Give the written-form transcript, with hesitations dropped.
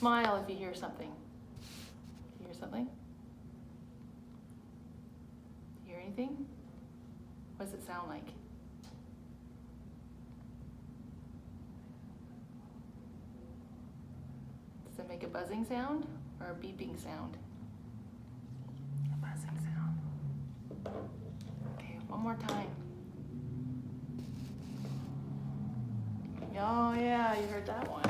smile if you hear something. You hear something? Hear anything? What does it sound like? Does it make a buzzing sound or a beeping sound? A buzzing sound. Okay, one more time. Oh yeah, you heard that one.